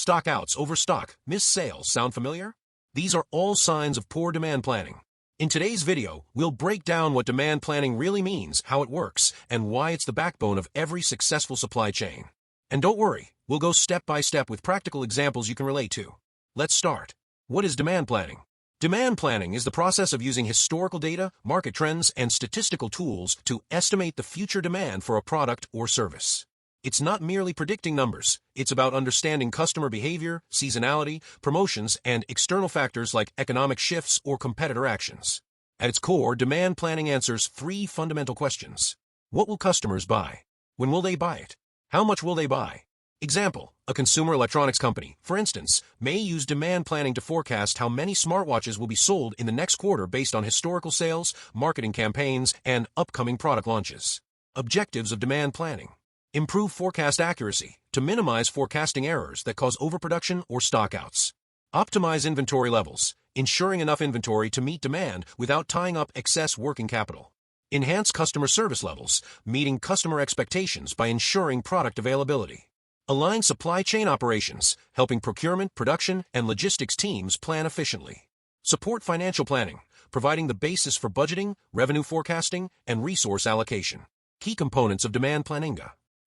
Stockouts, overstock, missed sales sound familiar? These are all signs of poor demand planning. In today's video, we'll break down what demand planning really means, how it works, and why it's the backbone of every successful supply chain. And don't worry, we'll go step by step with practical examples you can relate to. Let's start. What is demand planning? Demand planning is the process of using historical data, market trends, and statistical tools to estimate the future demand for a product or service. It's not merely predicting numbers, it's about understanding customer behavior, seasonality, promotions, and external factors like economic shifts or competitor actions. At its core, demand planning answers three fundamental questions. What will customers buy? When will they buy it? How much will they buy? Example, a consumer electronics company, for instance, may use demand planning to forecast how many smartwatches will be sold in the next quarter based on historical sales, marketing campaigns, and upcoming product launches. Objectives of demand planning. Improve forecast accuracy to minimize forecasting errors that cause overproduction or stockouts. Optimize inventory levels, ensuring enough inventory to meet demand without tying up excess working capital. Enhance customer service levels, meeting customer expectations by ensuring product availability. Align supply chain operations, helping procurement, production, and logistics teams plan efficiently. Support financial planning, providing the basis for budgeting, revenue forecasting, and resource allocation. Key components of demand planning.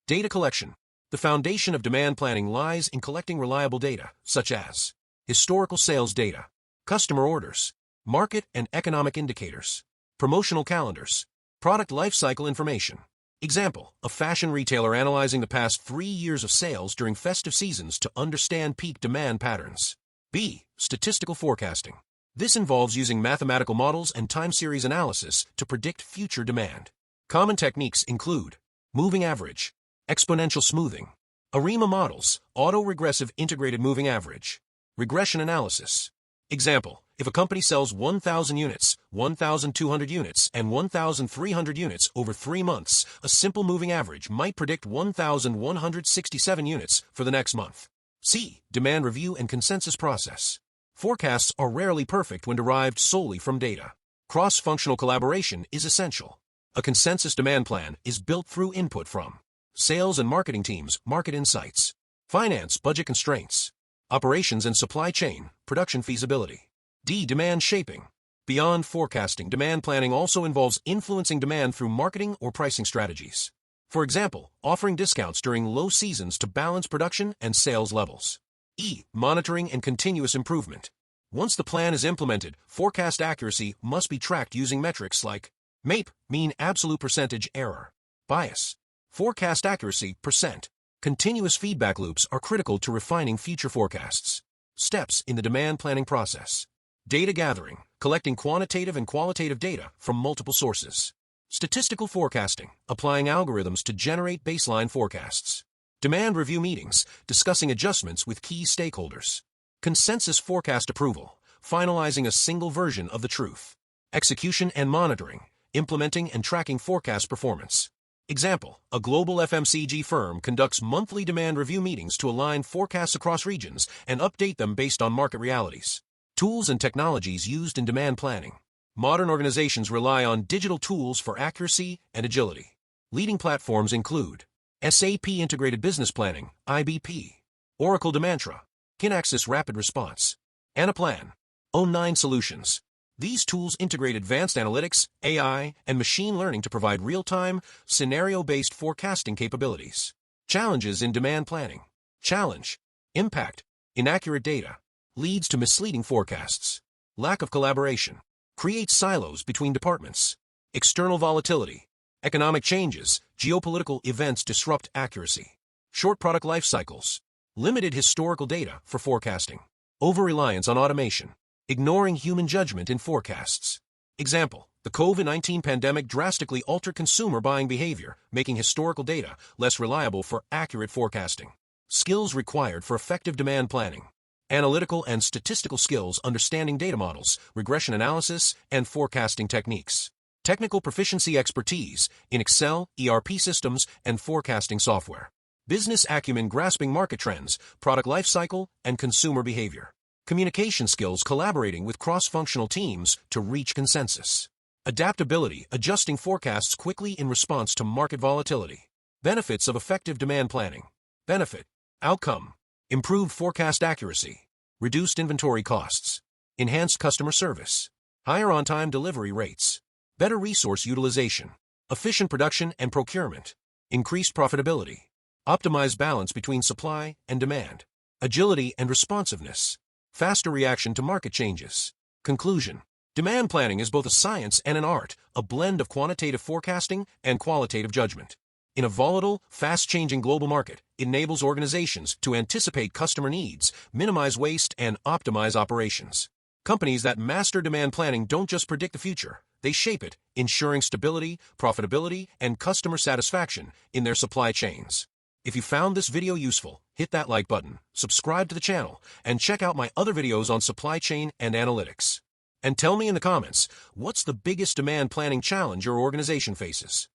Data collection. The foundation of demand planning lies in collecting reliable data, such as historical sales data, customer orders, market and economic indicators, promotional calendars, product lifecycle information. Example, a fashion retailer analyzing the past 3 years of sales during festive seasons to understand peak demand patterns. B. Statistical forecasting. This involves using mathematical models and time series analysis to predict future demand. Common techniques include moving average, exponential smoothing, ARIMA models, auto-regressive integrated moving average, regression analysis. Example, if a company sells 1,000 units, 1,200 units, and 1,300 units over 3 months, a simple moving average might predict 1,167 units for the next month. C. Demand review and consensus process. Forecasts are rarely perfect when derived solely from data. Cross-functional collaboration is essential. A consensus demand plan is built through input from sales and marketing teams, market insights, finance, budget constraints, operations and supply chain, production feasibility. D. Demand shaping. Beyond forecasting, demand planning also involves influencing demand through marketing or pricing strategies. For example, offering discounts during low seasons to balance production and sales levels. E. Monitoring and continuous improvement. Once the plan is implemented, forecast accuracy must be tracked using metrics like MAPE, mean absolute percentage error, bias, forecast accuracy, %. Continuous feedback loops are critical to refining future forecasts. Steps in the demand planning process. Data gathering, collecting quantitative and qualitative data from multiple sources. Statistical forecasting, applying algorithms to generate baseline forecasts. Demand review meetings, discussing adjustments with key stakeholders. Consensus forecast approval, finalizing a single version of the truth. Execution and monitoring, implementing and tracking forecast performance. Example, a global FMCG firm conducts monthly demand review meetings to align forecasts across regions and update them based on market realities. Tools and technologies used in demand planning. Modern organizations rely on digital tools for accuracy and agility. Leading platforms include SAP Integrated Business Planning, IBP, Oracle Demantra, Kinaxis Rapid Response, Anaplan, O9 Solutions. These tools integrate advanced analytics, AI, and machine learning to provide real-time, scenario-based forecasting capabilities. Challenges in demand planning. Challenge. Impact. Inaccurate data. Leads to misleading forecasts. Lack of collaboration. Creates silos between departments. External volatility. Economic changes. Geopolitical events disrupt accuracy. Short product life cycles. Limited historical data for forecasting. Over-reliance on automation. Ignoring human judgment in forecasts. Example, the COVID-19 pandemic drastically altered consumer buying behavior, making historical data less reliable for accurate forecasting. Skills required for effective demand planning. Analytical and statistical skills understanding data models, regression analysis, and forecasting techniques. Technical proficiency expertise in Excel, ERP systems, and forecasting software. Business acumen grasping market trends, product lifecycle, and consumer behavior. Communication skills collaborating with cross-functional teams to reach consensus. Adaptability, adjusting forecasts quickly in response to market volatility. Benefits of effective demand planning. Benefit. Outcome. improved forecast accuracy, reduced inventory costs, enhanced customer service, higher on-time delivery rates, better resource utilization, efficient production and procurement, increased profitability, optimized balance between supply and demand, agility and responsiveness, faster reaction to market changes. Conclusion: demand planning is both a science and an art, a blend of quantitative forecasting and qualitative judgment. In a volatile, fast-changing global market, it enables organizations to anticipate customer needs, minimize waste, and optimize operations. Companies that master demand planning don't just predict the future, they shape it, ensuring stability, profitability, and customer satisfaction in their supply chains. If you found this video useful, hit that like button, subscribe to the channel, and check out my other videos on supply chain and analytics. And tell me in the comments, what's the biggest demand planning challenge your organization faces?